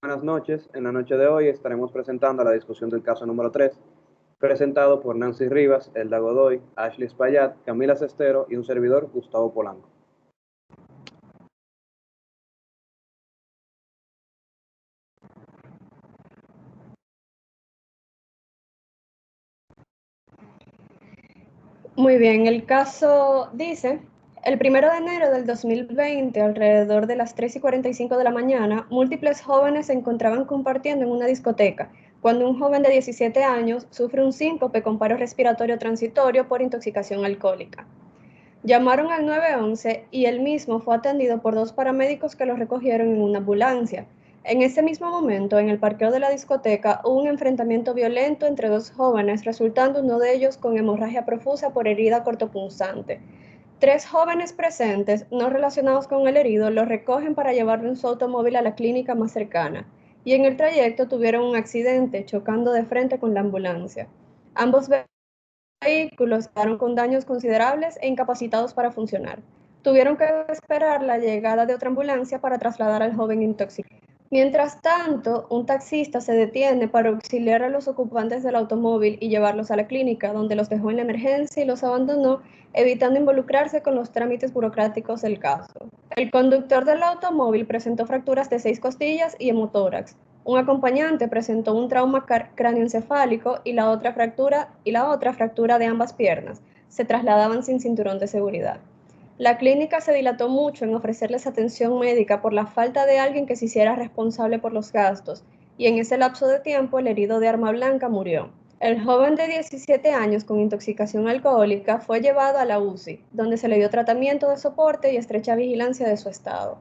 Buenas noches. En la noche de hoy estaremos presentando la discusión del caso número 3, presentado por Nancy Rivas, Elda Godoy, Ashley Spallat, Camila Cestero y un servidor, Gustavo Polanco. Muy bien, el caso dice, el 1 de enero del 2020, alrededor de las 3:45 de la mañana, múltiples jóvenes se encontraban compartiendo en una discoteca, cuando un joven de 17 años sufre un síncope con paro respiratorio transitorio por intoxicación alcohólica. Llamaron al 911 y él mismo fue atendido por 2 paramédicos que lo recogieron en una ambulancia. En ese mismo momento, en el parqueo de la discoteca, hubo un enfrentamiento violento entre dos jóvenes, resultando uno de ellos con hemorragia profusa por herida cortopunzante. 3 jóvenes presentes, no relacionados con el herido, lo recogen para llevarlo en su automóvil a la clínica más cercana, y en el trayecto tuvieron un accidente, chocando de frente con la ambulancia. Ambos vehículos quedaron con daños considerables e incapacitados para funcionar. Tuvieron que esperar la llegada de otra ambulancia para trasladar al joven intoxicado. Mientras tanto, un taxista se detiene para auxiliar a los ocupantes del automóvil y llevarlos a la clínica, donde los dejó en la emergencia y los abandonó, evitando involucrarse con los trámites burocráticos del caso. El conductor del automóvil presentó fracturas de 6 costillas y hemotórax. Un acompañante presentó un trauma cráneoencefálico y la otra fractura de ambas piernas. Se trasladaban sin cinturón de seguridad. La clínica se dilató mucho en ofrecerles atención médica por la falta de alguien que se hiciera responsable por los gastos, y en ese lapso de tiempo el herido de arma blanca murió. El joven de 17 años con intoxicación alcohólica fue llevado a la UCI, donde se le dio tratamiento de soporte y estrecha vigilancia de su estado.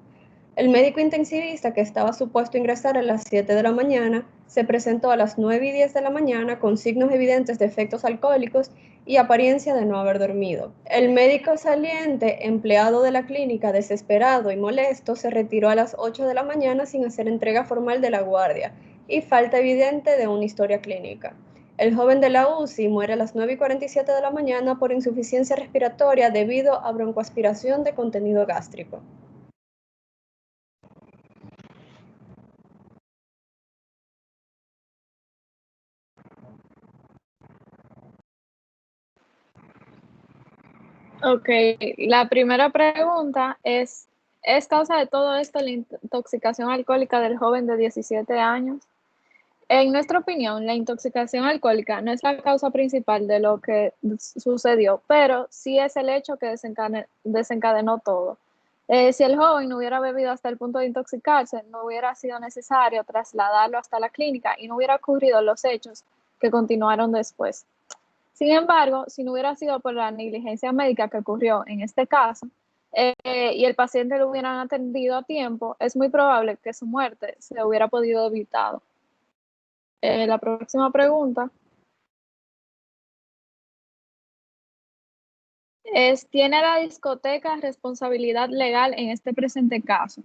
El médico intensivista, que estaba supuesto a ingresar a las 7 de la mañana, se presentó a las 9:10 de la mañana con signos evidentes de efectos alcohólicos y apariencia de no haber dormido. El médico saliente, empleado de la clínica, desesperado y molesto, se retiró a las 8 de la mañana sin hacer entrega formal de la guardia y falta evidente de una historia clínica. El joven de la UCI muere a las 9:47 de la mañana por insuficiencia respiratoria debido a broncoaspiración de contenido gástrico. Ok, la primera pregunta ¿es causa de todo esto la intoxicación alcohólica del joven de 17 años? En nuestra opinión, la intoxicación alcohólica no es la causa principal de lo que sucedió, pero sí es el hecho que desencadenó todo. Si el joven no hubiera bebido hasta el punto de intoxicarse, no hubiera sido necesario trasladarlo hasta la clínica y no hubiera ocurrido los hechos que continuaron después. Sin embargo, si no hubiera sido por la negligencia médica que ocurrió en este caso y el paciente lo hubieran atendido a tiempo, es muy probable que su muerte se hubiera podido evitar. La próxima pregunta es, ¿tiene la discoteca responsabilidad legal en este presente caso?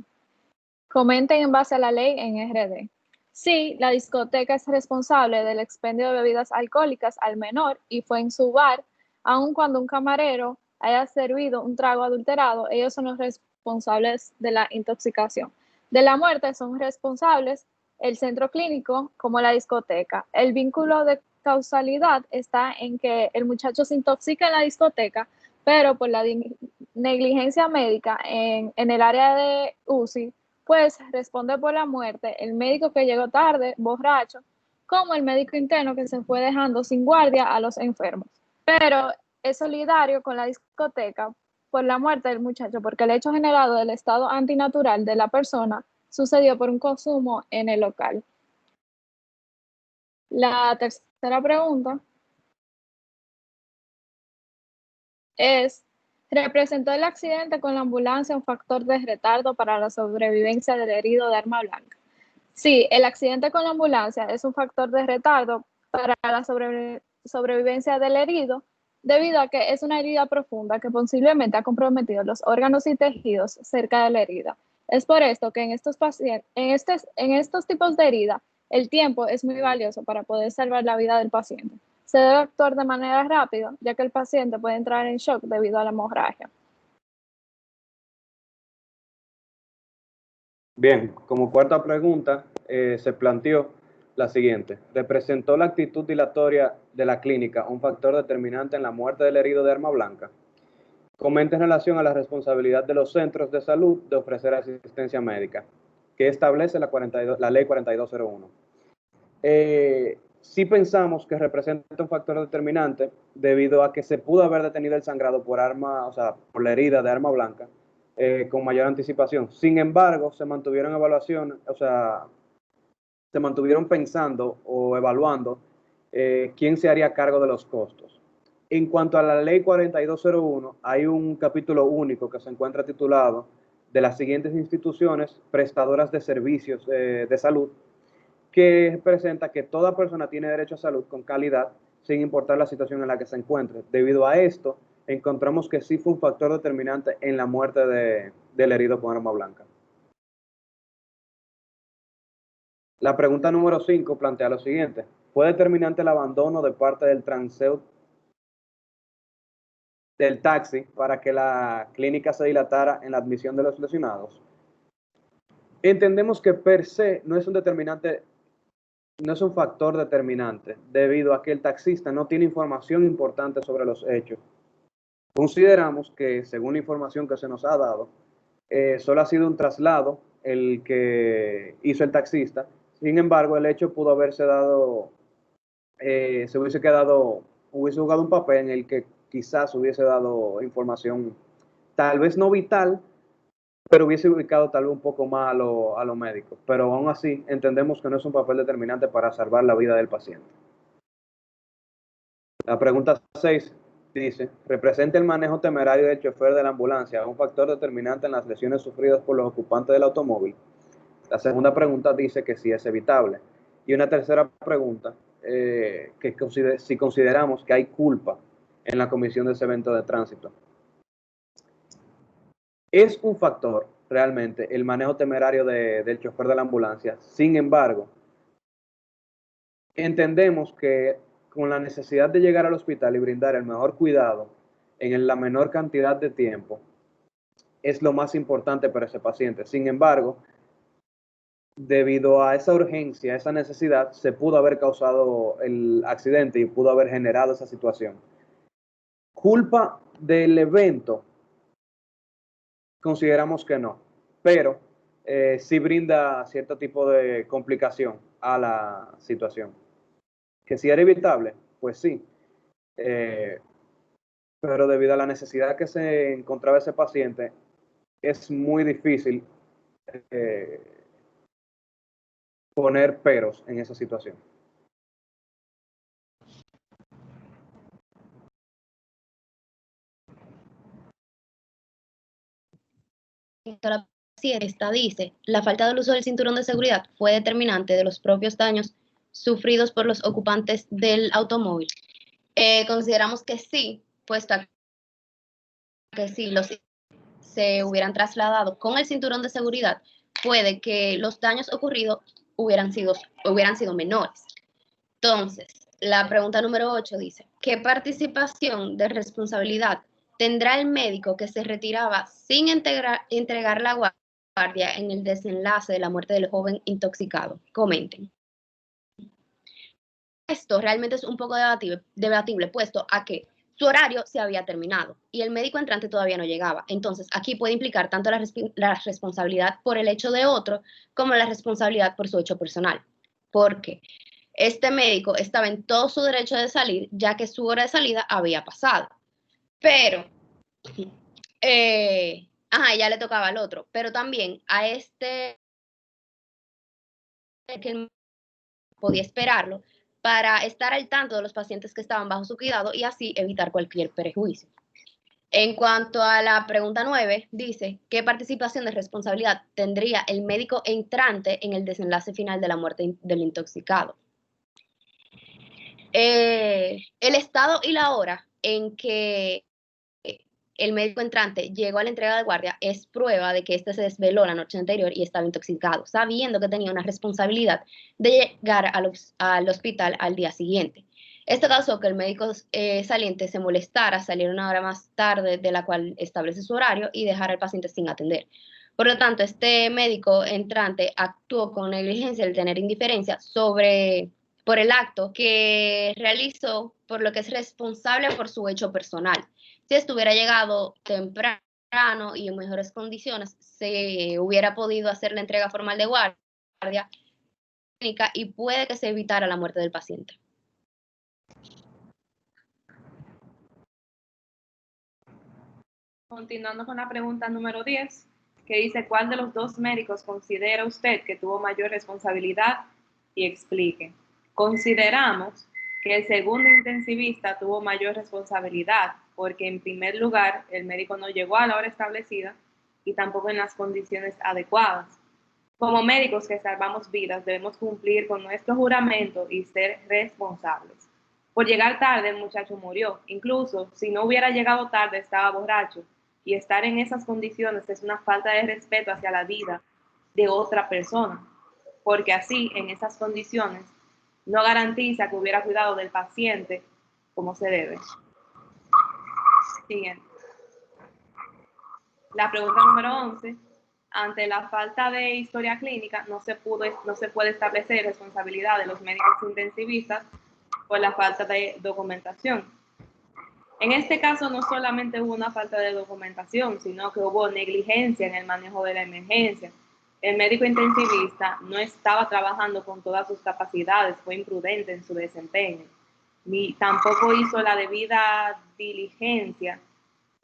Comenten en base a la ley en RD. Sí, la discoteca es responsable del expendio de bebidas alcohólicas al menor y fue en su bar, aun cuando un camarero haya servido un trago adulterado, ellos son los responsables de la intoxicación. De la muerte son responsables el centro clínico como la discoteca. El vínculo de causalidad está en que el muchacho se intoxica en la discoteca, pero por la negligencia médica en el área de UCI, pues responde por la muerte el médico que llegó tarde, borracho, como el médico interno que se fue dejando sin guardia a los enfermos. Pero es solidario con la discoteca por la muerte del muchacho, porque el hecho generado del estado antinatural de la persona sucedió por un consumo en el local. La tercera pregunta es, ¿representó el accidente con la ambulancia un factor de retardo para la sobrevivencia del herido de arma blanca? Sí, el accidente con la ambulancia es un factor de retardo para la sobrevivencia del herido, debido a que es una herida profunda que posiblemente ha comprometido los órganos y tejidos cerca de la herida. Es por esto que en estos pacientes, en estos tipos de herida, el tiempo es muy valioso para poder salvar la vida del paciente. Se debe actuar de manera rápida, ya que el paciente puede entrar en shock debido a la hemorragia. Bien, como cuarta pregunta, se planteó la siguiente: ¿representó la actitud dilatoria de la clínica un factor determinante en la muerte del herido de arma blanca? Comenta en relación a la responsabilidad de los centros de salud de ofrecer asistencia médica, que establece la ley 4201. Sí pensamos que representa un factor determinante debido a que se pudo haber detenido el sangrado por arma, o sea, por la herida de arma blanca, con mayor anticipación. Sin embargo, se mantuvieron evaluaciones, o sea, se mantuvieron pensando o evaluando quién se haría cargo de los costos. En cuanto a la ley 4201, hay un capítulo único que se encuentra titulado de las siguientes instituciones prestadoras de servicios de salud, que presenta que toda persona tiene derecho a salud con calidad sin importar la situación en la que se encuentre. Debido a esto, encontramos que sí fue un factor determinante en la muerte del herido con arma blanca. La pregunta número 5 plantea lo siguiente: ¿fue determinante el abandono de parte del transeúnte del taxi para que la clínica se dilatara en la admisión de los lesionados? Entendemos que per se no es un determinante, no es un factor determinante, debido a que el taxista no tiene información importante sobre los hechos. Consideramos que, según la información que se nos ha dado, solo ha sido un traslado el que hizo el taxista. Sin embargo, el hecho pudo haberse dado, se hubiese jugado un papel en el que quizás hubiese dado información, tal vez no vital, pero hubiese ubicado tal vez un poco más a lo médico. Pero aún así, entendemos que no es un papel determinante para salvar la vida del paciente. La pregunta 6 dice: ¿representa el manejo temerario del chofer de la ambulancia un factor determinante en las lesiones sufridas por los ocupantes del automóvil? La segunda pregunta dice que sí es evitable. Y una tercera pregunta, si consideramos que hay culpa en la comisión de ese evento de tránsito. Es un factor realmente el manejo temerario del chofer de la ambulancia. Sin embargo, entendemos que con la necesidad de llegar al hospital y brindar el mejor cuidado en la menor cantidad de tiempo es lo más importante para ese paciente. Sin embargo, debido a esa urgencia, a esa necesidad, se pudo haber causado el accidente y pudo haber generado esa situación. Culpa del evento, consideramos que no, pero sí brinda cierto tipo de complicación a la situación. ¿Que si era evitable? Pues sí, pero debido a la necesidad que se encontraba ese paciente, es muy difícil poner peros en esa situación. Esta dice: la falta del uso del cinturón de seguridad fue determinante de los propios daños sufridos por los ocupantes del automóvil. Consideramos que sí, puesto que si los se hubieran trasladado con el cinturón de seguridad, puede que los daños ocurridos hubieran sido menores. Entonces, la pregunta número 8 dice: ¿qué participación de responsabilidad tendrá el médico que se retiraba sin entregar la guardia en el desenlace de la muerte del joven intoxicado? Comenten. Esto realmente es un poco debatible, puesto a que su horario se había terminado y el médico entrante todavía no llegaba. Entonces, aquí puede implicar tanto la responsabilidad por el hecho de otro como la responsabilidad por su hecho personal. ¿Por qué? Este médico estaba en todo su derecho de salir, ya que su hora de salida había pasado. Pero, ya le tocaba al otro. Pero también a este, que él podía esperarlo para estar al tanto de los pacientes que estaban bajo su cuidado y así evitar cualquier perjuicio. En cuanto a la pregunta 9, dice: ¿qué participación de responsabilidad tendría el médico entrante en el desenlace final de la muerte del intoxicado? El estado y la hora en que el médico entrante llegó a la entrega de guardia es prueba de que éste se desveló la noche anterior y estaba intoxicado, sabiendo que tenía una responsabilidad de llegar al hospital al día siguiente. Esto causó que el médico saliente se molestara, salir una hora más tarde de la cual establece su horario y dejar al paciente sin atender. Por lo tanto, este médico entrante actuó con negligencia al tener indiferencia por el acto que realizó, por lo que es responsable por su hecho personal. Si estuviera llegado temprano y en mejores condiciones, se hubiera podido hacer la entrega formal de guardia clínica y puede que se evitara la muerte del paciente. Continuando con la pregunta número 10, que dice, ¿cuál de los dos médicos considera usted que tuvo mayor responsabilidad? Y explique. Consideramos que el segundo intensivista tuvo mayor responsabilidad, porque en primer lugar, el médico no llegó a la hora establecida y tampoco en las condiciones adecuadas. Como médicos que salvamos vidas, debemos cumplir con nuestro juramento y ser responsables. Por llegar tarde, el muchacho murió. Incluso si no hubiera llegado tarde, estaba borracho. Y estar en esas condiciones es una falta de respeto hacia la vida de otra persona, porque así, en esas condiciones, no garantiza que hubiera cuidado del paciente como se debe. Siguiente. La pregunta número 11. Ante la falta de historia clínica, no se puede establecer responsabilidad de los médicos intensivistas por la falta de documentación. En este caso, no solamente hubo una falta de documentación, sino que hubo negligencia en el manejo de la emergencia. El médico intensivista no estaba trabajando con todas sus capacidades, fue imprudente en su desempeño, ni tampoco hizo la debida diligencia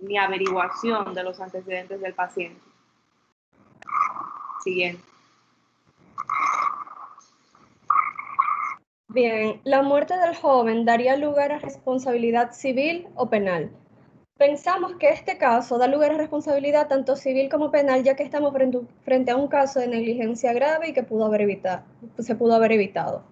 ni averiguación de los antecedentes del paciente. Siguiente. Bien, la muerte del joven daría lugar a responsabilidad civil o penal. Pensamos que este caso da lugar a responsabilidad tanto civil como penal, ya que estamos frente a un caso de negligencia grave y que se pudo haber evitado.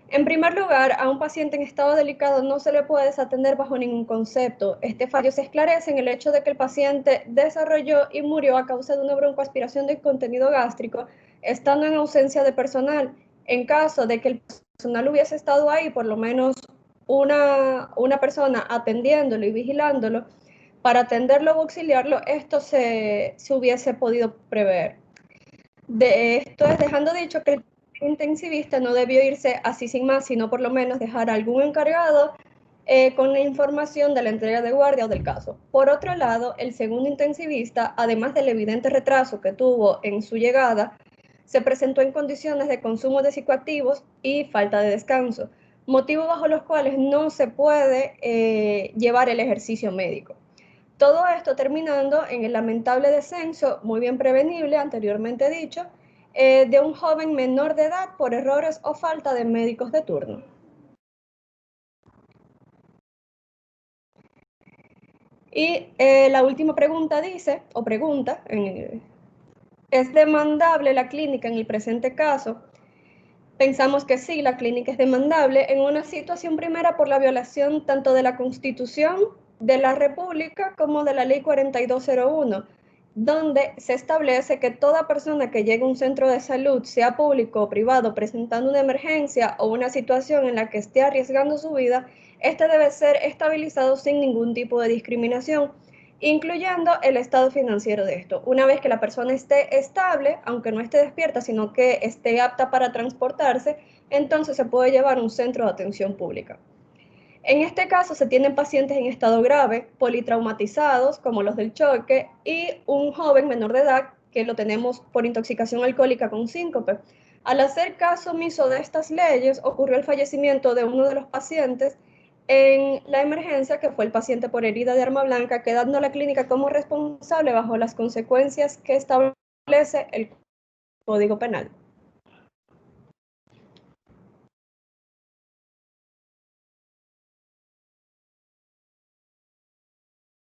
En primer lugar, a un paciente en estado delicado no se le puede desatender bajo ningún concepto. Este fallo se esclarece en el hecho de que el paciente desarrolló y murió a causa de una broncoaspiración de contenido gástrico, estando en ausencia de personal. En caso de que el personal hubiese estado ahí, por lo menos una persona atendiéndolo y vigilándolo, para atenderlo o auxiliarlo, esto se hubiese podido prever. De esto es dejando dicho que el intensivista no debió irse así sin más, sino por lo menos dejar a algún encargado con la información de la entrega de guardia o del caso. Por otro lado, el segundo intensivista, además del evidente retraso que tuvo en su llegada, se presentó en condiciones de consumo de psicoactivos y falta de descanso, motivos bajo los cuales no se puede llevar el ejercicio médico. Todo esto terminando en el lamentable descenso, muy bien prevenible, anteriormente dicho, de un joven menor de edad por errores o falta de médicos de turno. Y la última pregunta dice, o pregunta, ¿es demandable la clínica en el presente caso? Pensamos que sí, la clínica es demandable en una situación primera por la violación tanto de la Constitución de la República como de la Ley 4201, donde se establece que toda persona que llegue a un centro de salud, sea público o privado, presentando una emergencia o una situación en la que esté arriesgando su vida, este debe ser estabilizado sin ningún tipo de discriminación, incluyendo el estado financiero de esto. Una vez que la persona esté estable, aunque no esté despierta, sino que esté apta para transportarse, entonces se puede llevar a un centro de atención pública. En este caso se tienen pacientes en estado grave, politraumatizados, como los del choque, y un joven menor de edad que lo tenemos por intoxicación alcohólica con síncope. Al hacer caso omiso de estas leyes, ocurrió el fallecimiento de uno de los pacientes en la emergencia, que fue el paciente por herida de arma blanca, quedando la clínica como responsable bajo las consecuencias que establece el Código Penal.